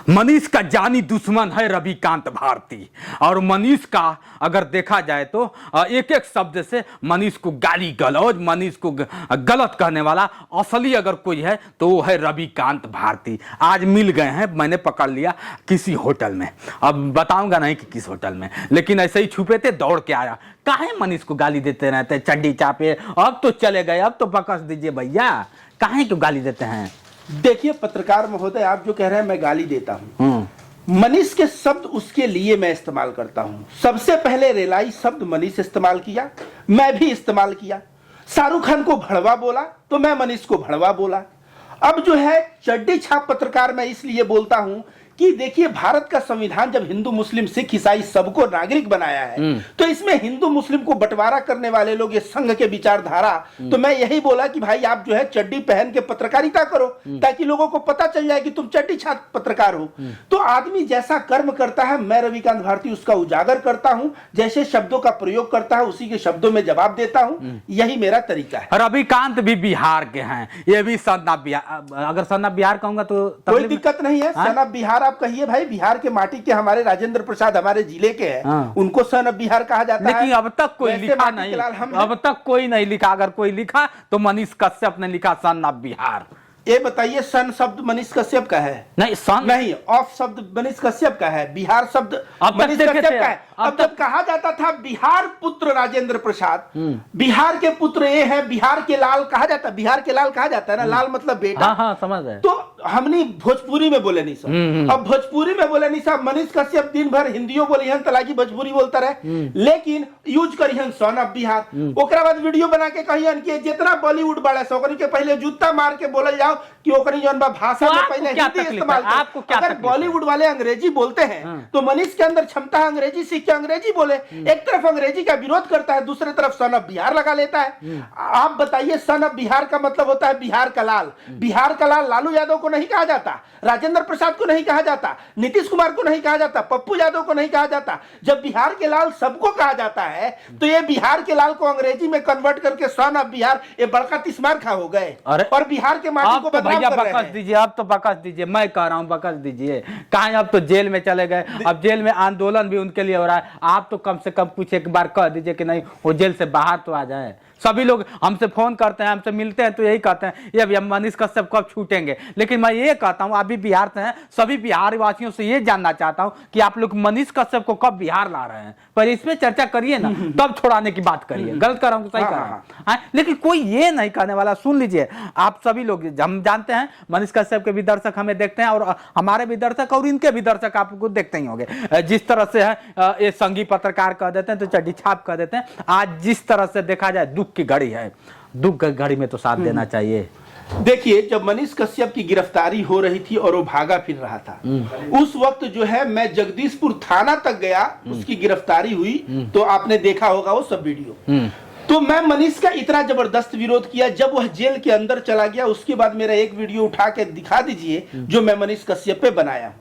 मनीष का जानी दुश्मन है रविकांत भारती। और मनीष का अगर देखा जाए तो एक एक शब्द से मनीष को गाली गलौज, मनीष को गलत कहने वाला असली अगर कोई है तो वो है रविकांत भारती। आज मिल गए हैं, मैंने पकड़ लिया किसी होटल में, अब बताऊंगा नहीं कि किस होटल में, लेकिन ऐसे ही छुपे थे, दौड़ के आया। काहे मनीष को गाली देते रहते, चड्डी चापे, अब तो चले गए, अब तो बकस दीजिए भैया, काहे क्यों गाली देते हैं? देखिए पत्रकार महोदय, आप जो कह रहे हैं मैं गाली देता हूँ, मनीष के शब्द उसके लिए मैं इस्तेमाल करता हूँ। सबसे पहले रेलाई शब्द मनीष इस्तेमाल किया, मैं भी इस्तेमाल किया। शाहरुख खान को भड़वा बोला तो मैं मनीष को भड़वा बोला। अब जो है चड्डी छाप पत्रकार मैं इसलिए बोलता हूँ कि देखिए भारत का संविधान जब हिंदू मुस्लिम सिख ईसाई सबको नागरिक बनाया है तो इसमें हिंदू मुस्लिम को बंटवारा करने वाले लोग ये संघ के विचारधारा, तो मैं यही बोला कि भाई आप जो है चड्डी पहन के पत्रकारिता करो ताकि लोगों को पता चल जाए कि तुम चड्डी छाप पत्रकार हो। तो आदमी जैसा कर्म करता है मैं रविकांत भारती उसका उजागर करता हूं, जैसे शब्दों का प्रयोग करता है उसी के शब्दों में जवाब देता हूं, यही मेरा तरीका है। रविकांत भी बिहार के हैं, ये भी सन ऑफ बिहार, अगर सन ऑफ बिहार कहूंगा तो कोई दिक्कत नहीं है। सन ऑफ बिहार आप कहिए भाई, बिहार के माटी के हमारे राजेंद्र प्रसाद हमारे जिले के हैं, उनको सन ऑफ बिहार कहा जाता है। लेकिन अब तक कोई लिखा नहीं, अब तक कोई नहीं लिखा, अगर कोई लिखा तो मनीष कश्यप ने लिखा सन ऑफ बिहार। ये बताइए सन शब्द मनीष कश्यप का है? नहीं, सन नहीं, ऑफ शब्द मनीष कश्यप का है, बिहार शब्द मनीष कश्यप का है। अब तक कहा जाता था बिहार पुत्र राजेंद्र प्रसाद, बिहार के पुत्र ये है, बिहार के लाल कहा जाता, बिहार के लाल कहा जाता है ना, लाल मतलब बेटा। हाँ हाँ समझ गए। तो हमने भोजपुरी में बोले नहीं सब, अब भोजपुरी में बोले नहीं सब, मनीष कश्यप दिन भर हिंदियों बोली हन, तलाकी भोजपुरी बोलता रहे, लेकिन यूज करी हन सन ऑफ बिहार। ओकरा बाद वीडियो बना के कही हन कि जितना बॉलीवुड वाला सौकरी के पहले जूता मार के बोलल जाओ कि ओकरी जौन बा भाषा में पहले हिंदी इस्तेमाल आपको क्या अगर बॉलीवुड वाले अंग्रेजी बोलते हैं तो मनीष के अंदर क्षमता है अंग्रेजी सीख के अंग्रेजी बोले। एक तरफ अंग्रेजी का विरोध करता है, दूसरी तरफ सन ऑफ बिहार लगा लेता है। आप बताइए सन ऑफ बिहार का मतलब होता है बिहार का लाल। बिहार का लाल लालू यादव को नहीं कहा जाता, राजेंद्र प्रसाद को नहीं कहा जाता, नीतीश कुमार को नहीं कहा जाता, पप्पू यादव को नहीं कहा जाता। जब बिहार के लाल सबको कहा जाता है तो ये बिहार के लाल को अंग्रेजी में कन्वर्ट करके सन ऑफ बिहार ये बड़का तिस्मार खा हो गए और बिहार के माटी को भैया बकस दीजिए, अब तो बकस दीजिए, मैं कह रहा हूँ बकस दीजिए। कहाँ अब तो जेल में चले गए, अब जेल में आंदोलन भी उनके लिए हो रहा है। आप तो कम से कम कुछ एक बार कह दीजिए कि नहीं वो जेल से बाहर तो आ जाए। सभी लोग हमसे फोन करते हैं, हमसे मिलते हैं तो यही कहते हैं ये अभी मनीष कश्यप कब छूटेंगे। लेकिन मैं ये कहता हूँ अभी बिहार से हैं, सभी बिहार वासियों से ये जानना चाहता हूँ कि आप लोग मनीष कश्यप को कब बिहार ला रहे हैं, पर इसमें चर्चा करिए ना, तब छोड़ाने की बात करिए। गलत कर रहा हूँ तो सही कर रहा हूँ, लेकिन कोई ये नहीं कहने वाला। सुन लीजिए आप सभी लोग, हम जानते हैं मनीष कश्यप के भी दर्शक हमें देखते हैं और हमारे भी दर्शक और इनके भी दर्शक आपको देखते ही होंगे। जिस तरह से है ये संघी पत्रकार कह देते हैं तो चड्डी छाप कह देते हैं। आज जिस तरह से देखा जाए दुख की घड़ी है, दुख की घड़ी में तो साथ देना चाहिए। देखिए जब मनीष कश्यप की गिरफ्तारी हो रही थी और वो भागा फिर रहा था, उस वक्त जो है मैं जगदीशपुर थाना तक गया, उसकी गिरफ्तारी हुई तो आपने देखा होगा वो सब वीडियो। तो मैं मनीष का इतना जबरदस्त विरोध किया, जब वह जेल के अंदर चला गया उसके बाद मेरा एक वीडियो उठा के दिखा दीजिए जो मैं मनीष कश्यप पे बनाया।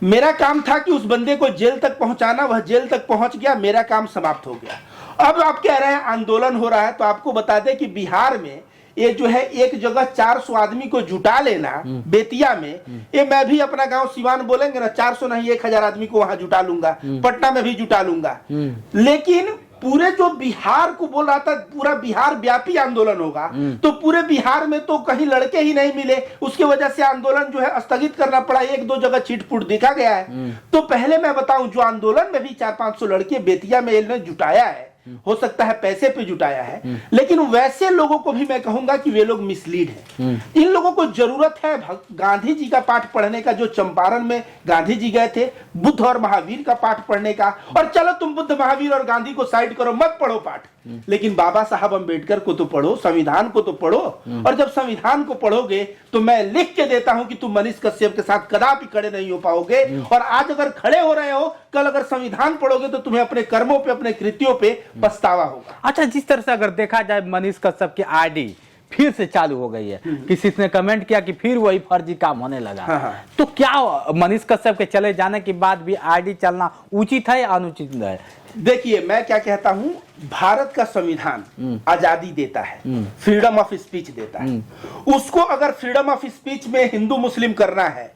मेरा काम था कि उस बंदे को जेल तक पहुंचाना, वह जेल तक पहुंच गया, मेरा काम समाप्त हो गया। अब आप कह रहे हैं आंदोलन हो रहा है, तो आपको बता दें कि बिहार में ये जो है एक जगह 400 आदमी को जुटा लेना, बेतिया में, ये मैं भी अपना गांव सिवान बोलेंगे ना, 400 नहीं 1000 आदमी को वहां जुटा लूंगा, पटना में भी जुटा लूंगा। लेकिन पूरे जो बिहार को बोल रहा था पूरा बिहार व्यापी आंदोलन होगा, तो पूरे बिहार में तो कहीं लड़के ही नहीं मिले, उसकी वजह से आंदोलन जो है स्थगित करना पड़ा। एक दो जगह छिटपुट देखा गया है। तो पहले मैं बताऊं जो आंदोलन में भी 400-500 लड़के बेतिया में इन्होंने जुटाया है, हो सकता है पैसे पे जुटाया है, लेकिन वैसे लोगों को भी मैं कहूंगा कि वे लोग मिसलीड हैं। इन लोगों को जरूरत है गांधी जी का पाठ पढ़ने का, जो चंपारण में गांधी जी गए थे, बुद्ध और महावीर का पाठ पढ़ने का। और चलो तुम बुद्ध महावीर और गांधी को साइड करो, मत पढ़ो पाठ, लेकिन बाबा साहब अंबेडकर को तो पढ़ो, संविधान को तो पढ़ो। और जब संविधान को पढ़ोगे तो मैं लिख के देता हूं कि तुम मनीष कश्यप के साथ कदापि खड़े नहीं हो पाओगे। और आज अगर खड़े हो रहे हो, कल अगर संविधान पढ़ोगे तो तुम्हें अपने कर्मों पे, अपने कृत्यों पे पछतावा होगा। अच्छा, जिस तरह से अगर देखा जाए मनीष कश्यप की आईडी फिर से चालू हो गई है, किसी ने कमेंट किया कि फिर वही फर्जी काम होने लगा। तो क्या मनीष कश्यप के चले जाने के बाद भी आईडी चलना उचित है या अनुचित है? देखिए मैं क्या कहता हूं, भारत का संविधान आजादी देता है, फ्रीडम ऑफ स्पीच देता है। उसको अगर फ्रीडम ऑफ स्पीच में हिंदू मुस्लिम करना है,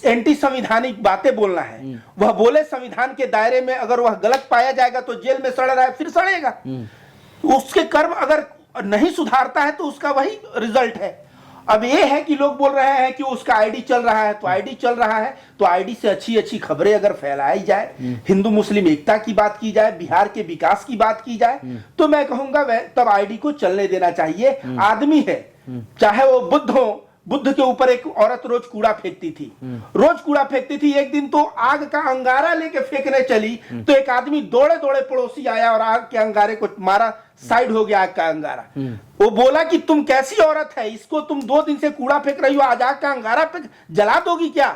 एंटी संविधानिक बातें बोलना है, वह बोले, संविधान के दायरे में अगर वह गलत पाया जाएगा तो जेल में सड़ रहा है फिर सड़ेगा। उसके कर्म अगर नहीं सुधारता है तो उसका वही रिजल्ट है। अब ये है कि लोग बोल रहे हैं कि उसका आईडी चल रहा है, तो आईडी चल रहा है तो आईडी से अच्छी अच्छी खबरें अगर फैलाई जाए, हिंदू मुस्लिम एकता की बात की जाए, बिहार के विकास की बात की जाए, तो मैं कहूंगा वह तब आईडी को चलने देना चाहिए। आदमी है, चाहे वो बुद्ध हो, बुद्ध के ऊपर एक औरत रोज कूड़ा फेंकती थी, रोज कूड़ा फेंकती थी। एक दिन तो आग का अंगारा लेके फेंकने चली तो एक आदमी दौड़े दौड़े पड़ोसी आया और आग के अंगारे को मारा, साइड हो गया आग का अंगारा। वो बोला कि तुम कैसी औरत है, इसको तुम 2 दिन से कूड़ा फेंक रही हो, आज आग का अंगारा पे जला दोगी क्या?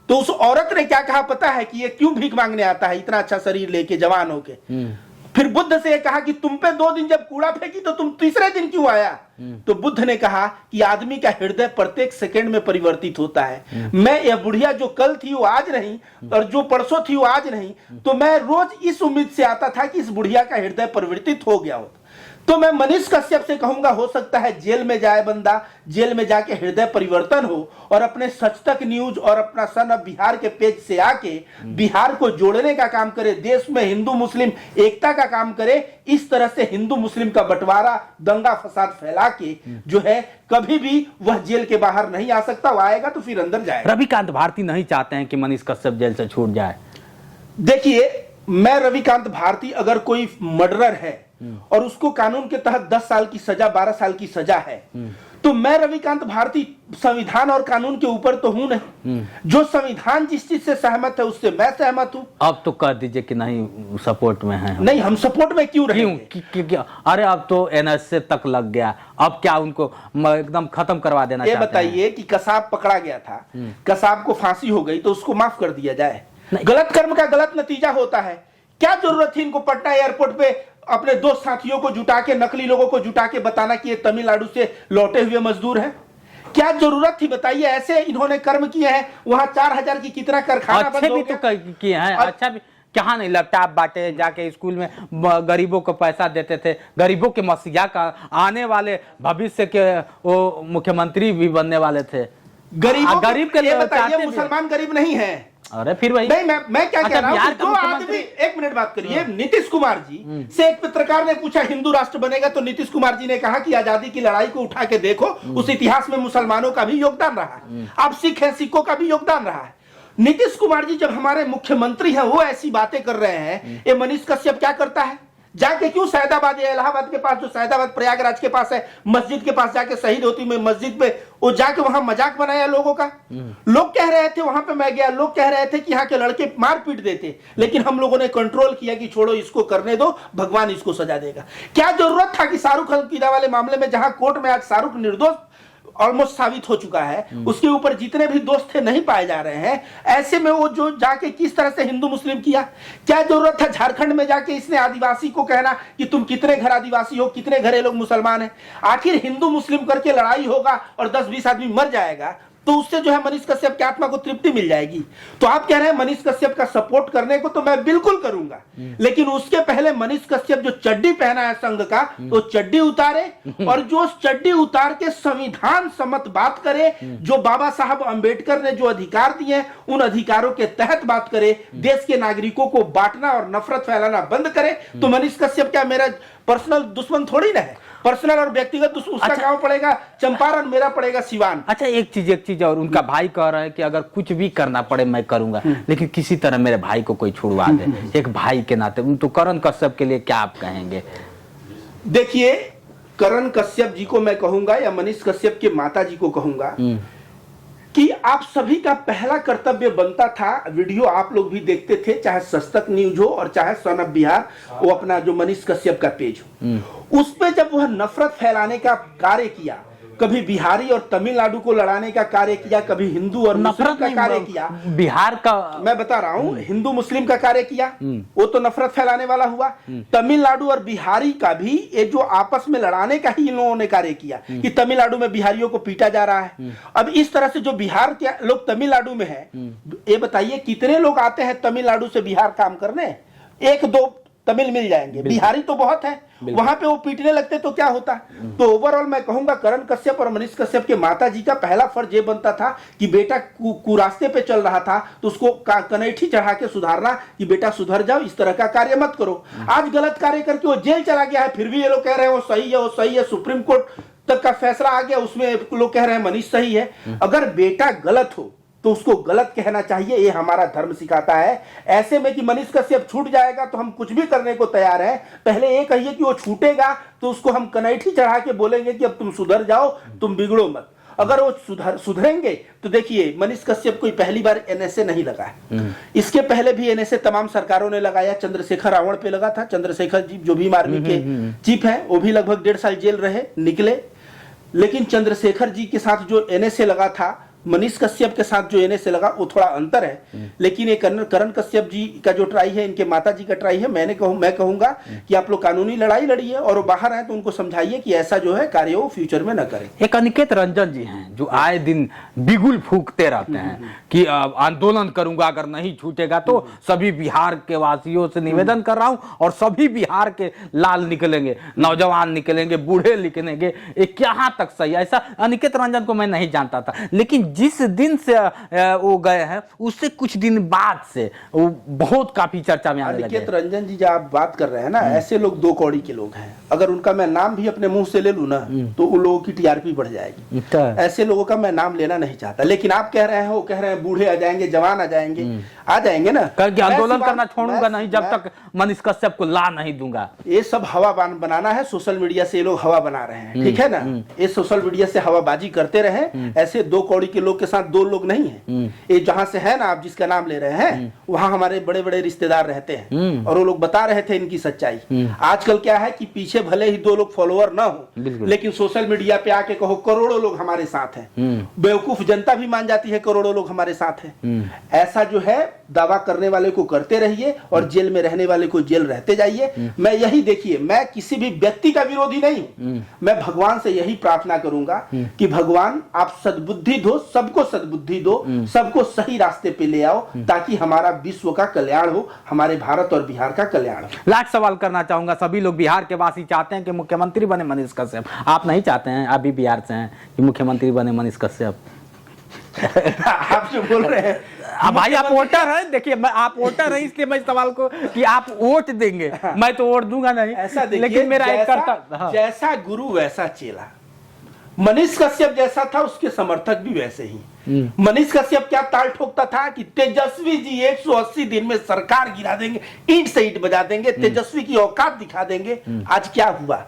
तो उस औरत ने क्या कहा पता है कि ये क्यों भीख मांगने आता है इतना अच्छा शरीर लेके, जवान होके? फिर बुद्ध से कहा कि तुम पे 2 दिन जब कूड़ा फेंकी तो तुम तीसरे दिन क्यों आया? तो बुद्ध ने कहा कि आदमी का हृदय प्रत्येक सेकंड में परिवर्तित होता है। मैं यह बुढ़िया जो कल थी वो आज नहीं, और जो परसों थी वो आज नहीं, तो मैं रोज इस उम्मीद से आता था कि इस बुढ़िया का हृदय परिवर्तित हो गया हो। तो मैं मनीष कश्यप से कहूंगा, हो सकता है जेल में जाए बंदा, जेल में जाके हृदय परिवर्तन हो और अपने सच तक न्यूज और अपना सन ऑफ बिहार के पेज से आके बिहार को जोड़ने का काम करे, देश में हिंदू मुस्लिम एकता का काम करे। इस तरह से हिंदू मुस्लिम का बंटवारा, दंगा फसाद फैला के जो है कभी भी वह जेल के बाहर नहीं आ सकता। वो आएगा तो फिर अंदर जाएगा। रविकांत भारती नहीं चाहते हैं कि मनीष कश्यप जेल से छूट जाए। देखिए, मैं रविकांत भारती अगर कोई मर्डरर है और उसको कानून के तहत 10 साल की सजा, 12 साल की सजा है, तो मैं रविकांत भारती संविधान और कानून के ऊपर तो हूं नहीं। जो संविधान जिस चीज से सहमत है उससे मैं सहमत हूं। अब तो कह दीजिए कि नहीं सपोर्ट में है। नहीं, हम सपोर्ट में क्यों रहेंगे? क्यों? अरे अब तो एनएसए तक लग गया, अब क्या उनको एकदम खत्म करवा देना चाहते हैं? ये बताइए कि कसाब पकड़ा गया था, कसाब को फांसी हो गई तो उसको माफ कर दिया जाए? गलत कर्म का गलत नतीजा होता है। क्या जरूरत थी इनको पटना एयरपोर्ट पे अपने दोस्त साथियों को जुटा के, नकली लोगों को जुटा के बताना कि ये तमिलनाडु से लौटे हुए मजदूर हैं? क्या जरूरत थी बताइए? ऐसे इन्होंने कर्म किए हैं। वहां 4000 की कितना कारखाना अच्छे भी तो किए हैं, अच्छा भी क्या नहीं लैपटॉप बांटे, जाके स्कूल में गरीबों को पैसा देते थे, गरीबों के मसीहा का आने वाले भविष्य के वो मुख्यमंत्री भी बनने वाले थे। गरीब के लिए बताइए, मुसलमान गरीब नहीं है। अरे फिर वही नहीं, मैं क्या कह रहा हूं, जो आदमी, एक मिनट बात करिए, नीतीश कुमार जी से एक पत्रकार ने पूछा हिंदू राष्ट्र बनेगा, तो नीतीश कुमार जी ने कहा कि आजादी की लड़ाई को उठा के देखो, उस इतिहास में मुसलमानों का भी योगदान रहा है। आप सिख हैं, सिखों का भी योगदान रहा है। नीतीश कुमार जी जब हमारे मुख्यमंत्री हैं, वो ऐसी बातें कर रहे हैं, ये मनीष कश्यप क्या करता है? जाके क्यों सैदाबाद या इलाहाबाद के पास, जो सैदाबाद प्रयागराज के पास है, मस्जिद के पास जाके शहीद होती में मस्जिद में वो जाके वहां मजाक बनाया लोगों का। लोग कह रहे थे, वहां पे मैं गया, लोग कह रहे थे कि यहाँ के लड़के मार पीट देते, लेकिन हम लोगों ने कंट्रोल किया कि छोड़ो, इसको करने दो, भगवान इसको सजा देगा। क्या जरूरत था कि शाहरुख खान वाले मामले में, जहां कोर्ट में आज शाहरुख निर्दोष ऑलमोस्ट साबित हो चुका है, उसके ऊपर जितने भी दोस्त थे नहीं पाए जा रहे हैं, ऐसे में वो जो जाके किस तरह से हिंदू मुस्लिम किया? क्या जरूरत था झारखंड में जाके इसने आदिवासी को कहना कि तुम कितने घर आदिवासी हो, कितने घर ये लोग मुसलमान हैं? आखिर हिंदू मुस्लिम करके लड़ाई होगा और 10-20 आदमी मर जाएगा, तो उससे जो है मनीष कश्यप की आत्मा को तृप्ति मिल जाएगी। तो आप कह रहे हैं मनीष कश्यप का सपोर्ट करने को, तो मैं बिल्कुल करूंगा, लेकिन उसके पहले मनीष कश्यप जो चड्डी पहना है संघ का, तो चड्डी उतारे और जो चड्डी उतार के संविधान सम्मत बात करे, जो बाबा साहब अंबेडकर ने जो अधिकार दिए उन अधिकारों के तहत बात करे, देश के नागरिकों को बांटना और नफरत फैलाना बंद करे। तो मनीष कश्यप क्या मेरा पर्सनल दुश्मन थोड़ी ना है? पर्सनल और व्यक्तिगत दुश्मन उसका गांव पड़ेगा चंपारण, मेरा पड़ेगा सिवान। अच्छा, एक चीज और, उनका भाई कह रहा है कि अगर कुछ भी करना पड़े मैं करूंगा, लेकिन किसी तरह मेरे भाई को कोई छुड़वा दे। एक भाई के नाते तो करण कश्यप के लिए क्या आप कहेंगे? देखिए, करण कश्यप जी को मैं कहूंगा या मनीष कश्यप के माता जी को कहूंगा कि आप सभी का पहला कर्तव्य बनता था, वीडियो आप लोग भी देखते थे, चाहे सस्तक न्यूज हो और चाहे सन ऑफ बिहार, वो अपना जो मनीष कश्यप का पेज हो, उस पे जब वह नफरत फैलाने का कार्य किया, कभी बिहारी और तमिलनाडु को लड़ाने का कार्य किया, कभी हिंदू और मुस्लिम का कार्य किया, बिहार का मैं बता रहा हूं, हिंदू मुस्लिम का कार्य किया, वो तो नफरत फैलाने वाला हुआ। तमिलनाडु और बिहारी का भी ये जो आपस में लड़ाने का ही इन लोगों ने कार्य किया कि तमिलनाडु में बिहारियों को पीटा जा रहा है। अब इस तरह से जो बिहार के लोग तमिलनाडु में है, ये बताइए कितने लोग आते हैं तमिलनाडु से बिहार काम करने? 1-2 तमिल मिल जाएंगे, बिहारी तो बहुत है, वहां पे वो पीटने लगते तो क्या होता। तो ओवरऑल मैं कहूंगा करण कश्यप और मनीष कश्यप के माता जी का पहला फर्ज ये बनता था कि बेटा कुरास्ते पे चल रहा था तो उसको कनैठी चढ़ा के सुधारना कि बेटा सुधर जाओ, इस तरह का कार्य मत करो। आज गलत कार्य करके वो जेल चला गया है, फिर भी ये लोग कह रहे हैं वो सही है, वो सही है, सुप्रीम कोर्ट तक का फैसला आ गया, उसमें लोग कह रहे हैं मनीष सही है। अगर बेटा गलत हो तो उसको गलत कहना चाहिए, ये हमारा धर्म सिखाता है। ऐसे में कि मनीष कश्यप छूट जाएगा तो हम कुछ भी करने को तैयार हैं, पहले ये कहिए कि वो छूटेगा तो उसको हम कनैठी चढ़ा के बोलेंगे कि अब तुम सुधर जाओ, तुम बिगड़ो मत। अगर वो सुधरेंगे तो देखिए मनीष कश्यप कोई पहली बार एनएसए नहीं लगा है, इसके पहले भी एनएसए तमाम सरकारों ने लगाया। चंद्रशेखर रावण पे लगा था, चंद्रशेखर जी जो भी आर्मी के चीफ हैं वो भी लगभग 1.5 साल जेल रहे, निकले। लेकिन चंद्रशेखर जी के साथ जो एनएसए लगा था, मनीष कश्यप के साथ जो एनएसए लगा, वो थोड़ा अंतर है। लेकिन ये करण कश्यप जी का जो ट्राई है, इनके माता जी का ट्राई है, मैं कहूंगा कि आप लोग कानूनी लड़ाई लड़िए और वो बाहर आए तो उनको समझाइए कि ऐसा जो है कार्य वो फ्यूचर में न करें। एक अनिकेत रंजन जी हैं जो आए दिन बिगुल फूंकते रहते हैं कि आंदोलन करूंगा, अगर नहीं छूटेगा तो सभी बिहार के वासियों से निवेदन कर रहा हूं और सभी बिहार के लाल निकलेंगे, नौजवान निकलेंगे, बूढ़े निकलेंगे। ये कहां तक सही? ऐसा अनिकेत रंजन को मैं नहीं जानता था, लेकिन जिस दिन से वो गए हैं उससे कुछ दिन बाद से वो बहुत काफी चर्चा में आने लगे। अनिकेत रंजन जी जो आप बात कर रहे हैं ना, ऐसे लोग 2 कौड़ी के लोग हैं। अगर उनका मैं नाम भी अपने मुंह से ले लूं ना तो उन लोगों की टीआरपी बढ़ जाएगी। ऐसे लोगों का मैं नाम लेना नहीं चाहता। लेकिन आप कह रहे हैं, वो कह रहे हैं बूढ़े आ जाएंगे, जवान आ जाएंगे, आ जाएंगे ना, करके आंदोलन करना छोड़ूंगा नहीं जब तक मनीष कश्यप को ला नहीं दूंगा। ये सब हवा बनाना है, सोशल मीडिया से ये लोग हवा बना रहे हैं, ठीक है ना। ये सोशल मीडिया से हवाबाजी करते रहे। ऐसे 2 कौड़ी के लोग के साथ 2 लोग नहीं है। ये जहां से है ना, आप जिसका नाम ले रहे हैं, वहां हमारे बड़े बड़े रिश्तेदार रहते हैं और वो लोग बता रहे थे इनकी सच्चाई। आजकल क्या है कि पीछे भले ही 2 लोग फॉलोअर ना हो, लेकिन सोशल मीडिया पे आके कहो करोड़ों लोग हमारे साथ हैं। बेवकूफ जनता भी मान जाती है करोड़ों लोग हमारे साथ हैं। ऐसा जो है दावा करने वाले को करते रहिए और जेल में रहने वाले को जेल रहते जाइए। मैं यही, देखिए, मैं किसी भी व्यक्ति का विरोधी नहीं हूं। मैं भगवान से यही प्रार्थना करूंगा कि भगवान आप सद्बुद्धि दो, सबको सद्बुद्धि दो, सबको सही रास्ते पे ले आओ, ताकि हमारा विश्व का कल्याण हो, हमारे भारत और बिहार का कल्याण हो। लास्ट सवाल करना चाहूंगा, सभी लोग बिहार के वासी चाहते हैं कि मुख्यमंत्री बने मनीष कश्यप, आप नहीं चाहते हैं? आप भी बिहार से हैं कि मुख्यमंत्री बने मनीष कश्यप? आप जो बोल रहे हैं, भाई आप वोटर हैं, देखिए मैं आप वोटर हैं इसलिए मैं इस सवाल को कि आप वोट देंगे, मैं तो वोट दूंगा नहीं। ऐसा देखिए, लेकिन मेरा एक कर्तव्य, जैसा गुरु वैसा चेला। मनीष कश्यप जैसा था उसके समर्थक भी वैसे ही। मनीष कश्यप क्या ताल ठोकता था कि तेजस्वी जी 180 दिन में सरकार गिरा देंगे, ईंट से ईंट बजा देंगे, तेजस्वी की औकात दिखा देंगे। आज क्या हुआ,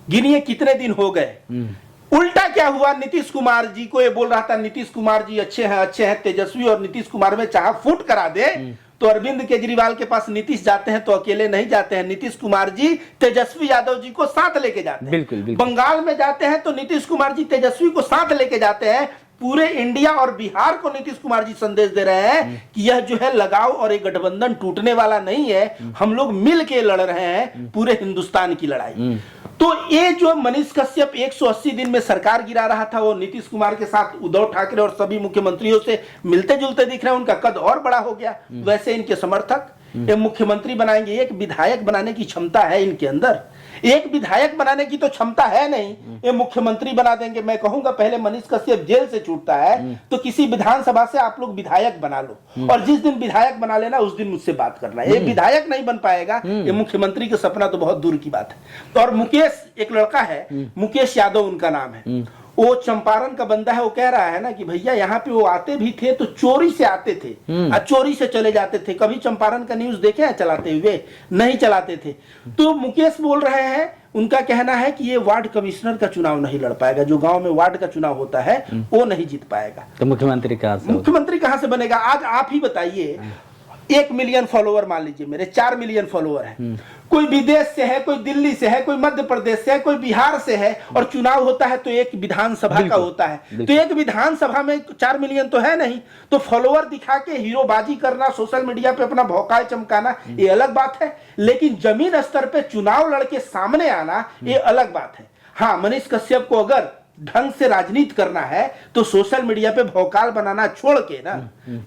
गिनिए कितने दिन हो गए। उल्टा क्या हुआ, नीतीश कुमार जी को ये बोल रहा था नीतीश कुमार जी अच्छे हैं, तेजस्वी और नीतीश कुमार में चाहे फूट करा दे तो अरविंद केजरीवाल के पास नीतीश जाते हैं तो अकेले नहीं जाते हैं, नीतीश कुमार जी तेजस्वी यादव जी को साथ लेके जाते हैं। बिल्कुल, बिल्कुल। बंगाल में जाते हैं तो नीतीश कुमार जी तेजस्वी को साथ लेके जाते हैं। पूरे इंडिया और बिहार को नीतीश कुमार जी संदेश दे रहे हैं कि यह जो है लगाव और एक गठबंधन टूटने वाला नहीं है, हम लोग मिल के लड़ रहे हैं पूरे हिंदुस्तान की लड़ाई। तो ये जो मनीष कश्यप 180 दिन में सरकार गिरा रहा था, वो नीतीश कुमार के साथ उद्धव ठाकरे और सभी मुख्यमंत्रियों से मिलते जुलते दिख रहे हैं, उनका कद और बड़ा हो गया। वैसे इनके समर्थक ये मुख्यमंत्री बनाएंगे, एक विधायक बनाने की क्षमता है इनके अंदर, एक विधायक बनाने की तो क्षमता है नहीं, ये मुख्यमंत्री बना देंगे। मैं कहूंगा पहले मनीष कश्यप जेल से छूटता है तो किसी विधानसभा से आप लोग विधायक बना लो, और जिस दिन विधायक बना लेना उस दिन मुझसे बात करना। ये विधायक नहीं बन पाएगा, ये मुख्यमंत्री का सपना तो बहुत दूर की बात है। और मुकेश, एक लड़का है मुकेश यादव उनका नाम है, वो चंपारण का बंदा है। वो कह रहा है ना कि भैया यहाँ पे वो आते भी थे तो चोरी से आते थे और चोरी से चले जाते थे। कभी चंपारण का न्यूज देखे हैं चलाते हुए? नहीं चलाते थे। तो मुकेश बोल रहे हैं, उनका कहना है कि ये वार्ड कमिश्नर का चुनाव नहीं लड़ पाएगा, जो गांव में वार्ड का चुनाव होता है वो नहीं जीत पाएगा। तो मुख्यमंत्री कहां से बनेगा? आज आप ही बताइए, 1 मिलियन फॉलोअर मान लीजिए मेरे, 4 मिलियन फॉलोअर है, कोई विदेश से है, कोई दिल्ली से है, कोई मध्य प्रदेश से है, कोई बिहार से है, और चुनाव होता है तो एक विधानसभा का होता है, तो एक विधानसभा में 4 मिलियन तो है नहीं। तो फॉलोअर दिखा के हीरोबाजी करना, सोशल मीडिया पे अपना भौकाल चमकाना, ये अलग बात है, लेकिन जमीन स्तर पे चुनाव लड़के सामने आना ये अलग बात है। हाँ, मनीष कश्यप को अगर ढंग से राजनीति करना है तो सोशल मीडिया पे भौकाल बनाना छोड़ के ना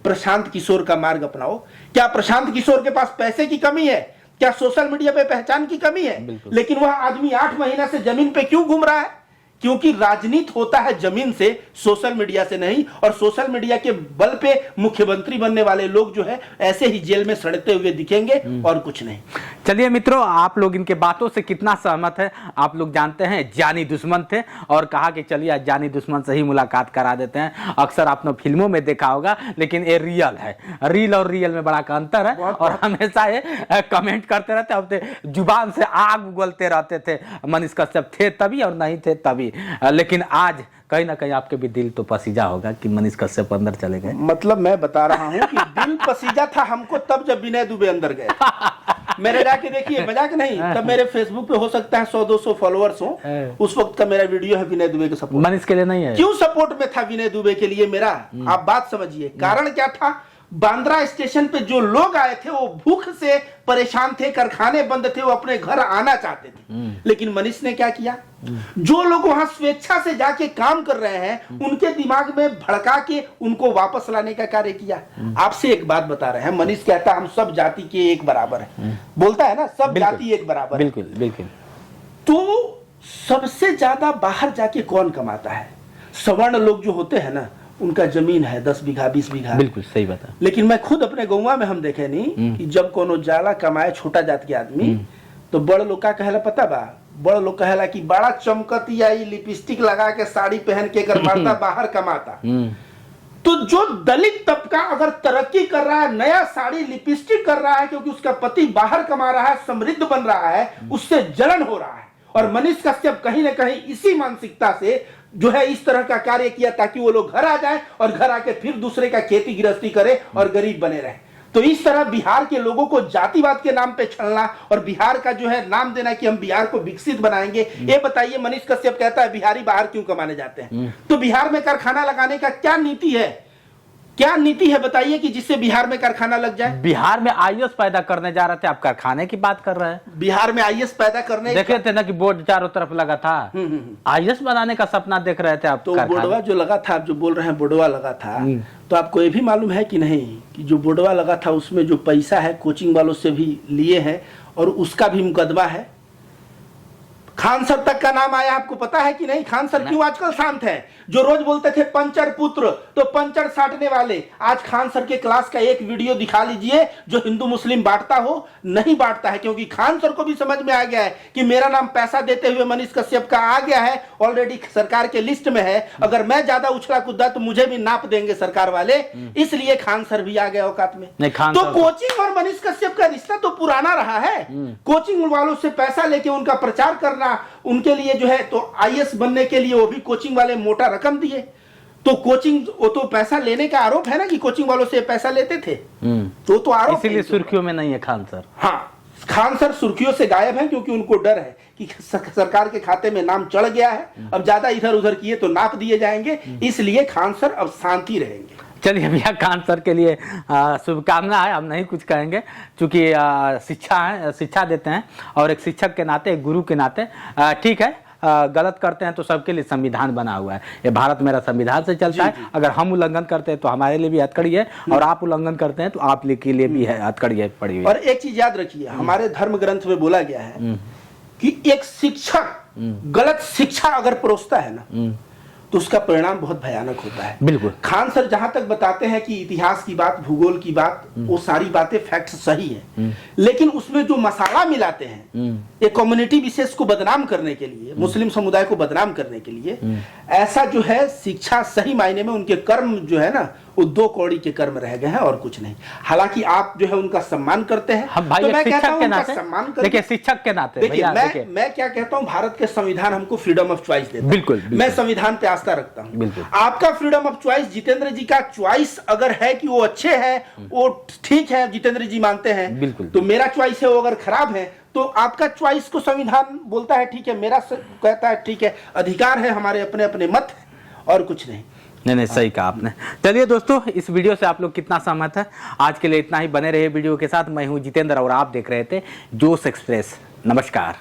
प्रशांत किशोर का मार्ग अपनाओ। क्या प्रशांत किशोर के पास पैसे की कमी है? क्या सोशल मीडिया पे पहचान की कमी है? लेकिन वह आदमी 8 महीना से जमीन पे क्यों घूम रहा है? क्योंकि राजनीति होता है जमीन से, सोशल मीडिया से नहीं। और सोशल मीडिया के बल पे मुख्यमंत्री बनने वाले लोग जो है ऐसे ही जेल में सड़ते हुए दिखेंगे और कुछ नहीं। चलिए मित्रों, आप लोग इनके बातों से कितना सहमत है आप लोग जानते हैं। जानी दुश्मन थे और कहा कि चलिए आज जानी दुश्मन से ही मुलाकात करा देते हैं। अक्सर आपने फिल्मों में देखा होगा, लेकिन ये रियल है। रील और रियल में बड़ा का अंतर है। और हमेशा ये कमेंट करते रहते, अब जुबान से आग उगलते रहते थे। मनीष कश्यप थे तभी और नहीं थे तभी। लेकिन आज कहीं ना कहीं आपके भी दिल तो पसीजा होगा कि मनीष कश्यप अंदर चले गए। मतलब मैं बता रहा हूं कि दिल पसीजा था हमको तब जब विनय दुबे अंदर गए। मेरे जाके देखिए, मजाक नहीं, तब मेरे फेसबुक पे हो सकता है 100-200 फॉलोअर्स हो। उस वक्त का मेरा वीडियो है विनय दुबे के सपोर्ट। मनीष के लिए नहीं है। क्यों सपोर्ट में था विनय दुबे के लिए मेरा? आप बात समझिए, कारण क्या था? बांद्रा स्टेशन पे जो लोग आए थे वो भूख से परेशान थे, कारखाने बंद थे, वो अपने घर आना चाहते थे। लेकिन मनीष ने क्या किया? जो लोग वहां स्वेच्छा से जाके काम कर रहे हैं उनके दिमाग में भड़का के उनको वापस लाने का कार्य किया। आपसे एक बात बता रहे हैं, मनीष कहता है हम सब जाति के एक बराबर है, बोलता है ना, सब जाति एक बराबर। बिल्कुल बिल्कुल। तो सबसे ज्यादा बाहर जाके कौन कमाता है? सवर्ण लोग जो होते हैं ना, उनका जमीन है 10 बीघा 20 बीघा। बिल्कुल सही बात है। लेकिन मैं खुद अपने गौवा में हम देखे नहीं कि जब कोनो जाला कमाए छोटा जात के आदमी, तो बड़ लोग का कहला पता बा? बड़ लोग कहला कि बड़ा चमकतिया, लिपस्टिक लगा के साड़ी पहन के कर मारता बाहर कमाता। तो जो दलित तबका अगर तरक्की कर रहा है, नया साड़ी लिपस्टिक कर रहा है क्योंकि उसका पति बाहर कमा रहा है, समृद्ध बन रहा है, उससे जलन हो रहा है। और मनीष कश्यप कहीं ना कहीं इसी मानसिकता से जो है इस तरह का कार्य किया ताकि वो लोग घर आ जाए और घर आके फिर दूसरे का खेती गृहस्थी करे और गरीब बने रहे। तो इस तरह बिहार के लोगों को जातिवाद के नाम पे छलना और बिहार का जो है नाम देना कि हम बिहार को विकसित बनाएंगे। ये बताइए, मनीष कश्यप कहता है बिहारी बाहर क्यों कमाने जाते हैं? तो बिहार में कारखाना लगाने का क्या नीति है? क्या नीति है बताइए कि जिससे बिहार में कारखाना लग जाए? बिहार में आईएएस पैदा करने जा रहे थे, आप कारखाने की बात कर रहे हैं। बिहार में आईएएस पैदा करने देखे थे ना कि बोर्ड चारों तरफ लगा था। आईएएस बनाने का सपना देख रहे थे आप। तो बोर्डवा जो लगा था, आप जो बोल रहे हैं बोर्डवा लगा था, तो आपको ये भी मालूम है कि नहीं कि जो बोर्डवा लगा था उसमें जो पैसा है कोचिंग वालों से भी लिए हैं और उसका भी मुकदमा है। खान सर तक का नाम आया, आपको पता है कि नहीं? खान सर क्यों आजकल शांत है? जो रोज बोलते थे पंचर पुत्र, तो पंचर साटने वाले। आज खान सर के क्लास का एक वीडियो दिखा लीजिए जो हिंदू मुस्लिम बांटता हो। नहीं बांटता है, क्योंकि खान सर को भी समझ में आ गया है कि मेरा नाम पैसा देते हुए मनीष कश्यप का आ गया है, ऑलरेडी सरकार के लिस्ट में है। अगर मैं ज्यादा उछला कूदा तो मुझे भी नाप देंगे सरकार वाले, इसलिए खान सर भी आ गए औकात में। तो कोचिंग और मनीष कश्यप का रिश्ता तो पुराना रहा है। कोचिंग वालों से पैसा लेके उनका प्रचार करना, उनके लिए जो है तो आईएएस बनने के लिए वो भी कोचिंग वाले मोटा रकम दिए। तो कोचिंग, वो तो पैसा लेने का आरोप है ना कि कोचिंग वालों से पैसा लेते थे। तो आरोप, इसीलिए सुर्खियों में नहीं है खान सर। हाँ, खान सर सुर्खियों से गायब है क्योंकि उनको डर है कि सरकार के खाते में नाम चढ़ गया है, अब ज्यादा इधर उधर किए तो नाप दिए जाएंगे, इसलिए खान सर अब शांति रहेंगे। चलिए भैया, खान सर के लिए शुभकामना है, हम नहीं कुछ कहेंगे क्योंकि शिक्षा है, शिक्षा देते हैं और एक शिक्षक के नाते, एक गुरु के नाते ठीक है। गलत करते हैं तो सबके लिए संविधान बना हुआ है, ये भारत मेरा संविधान से चलता है। अगर हम उल्लंघन करते हैं तो हमारे लिए भी हथकड़ी है, और आप उल्लंघन करते हैं तो आप के लिए भी है हथकड़ी है पड़ी हुई। और एक चीज याद रखिए, हमारे धर्म ग्रंथ में बोला गया है कि एक शिक्षक गलत शिक्षा अगर परोसता है ना तो उसका परिणाम बहुत भयानक होता है। बिल्कुल। खान सर जहां तक बताते हैं कि इतिहास की बात, भूगोल की बात, वो सारी बातें फैक्ट सही है, लेकिन उसमें जो मसाला मिलाते हैं एक कम्युनिटी विशेष को बदनाम करने के लिए, मुस्लिम समुदाय को बदनाम करने के लिए, ऐसा जो है शिक्षा सही मायने में उनके कर्म जो है ना वो 2 कौड़ी के कर्म रह गए हैं और कुछ नहीं। हालांकि आप जो है उनका सम्मान करते हैं, तो मैं कहता हूं उनका सम्मान करिए। देखिए शिक्षक के नाते देखिए मैं क्या कहता हूं, भारत के संविधान हमको फ्रीडम ऑफ चॉइस देता है। बिल्कुल। मैं संविधान पे आस्था रखता हूं। आपका फ्रीडम ऑफ चॉइस, जितेंद्र जी का चॉइस अगर है कि वो अच्छे हैं, वो ठीक है, जितेंद्र जी मानते हैं, तो मेरा चॉइस है वो अगर खराब है तो आपका चॉइस को संविधान बोलता है ठीक है, मेरा कहता है ठीक है, अधिकार है, हमारे अपने अपने मत है और कुछ नहीं। नहीं, सही कहा आपने। चलिए दोस्तों, इस वीडियो से आप लोग कितना सहमत है? आज के लिए इतना ही, बने रहे वीडियो के साथ। मैं हूं जितेंद्र और आप देख रहे थे जोश एक्सप्रेस। नमस्कार।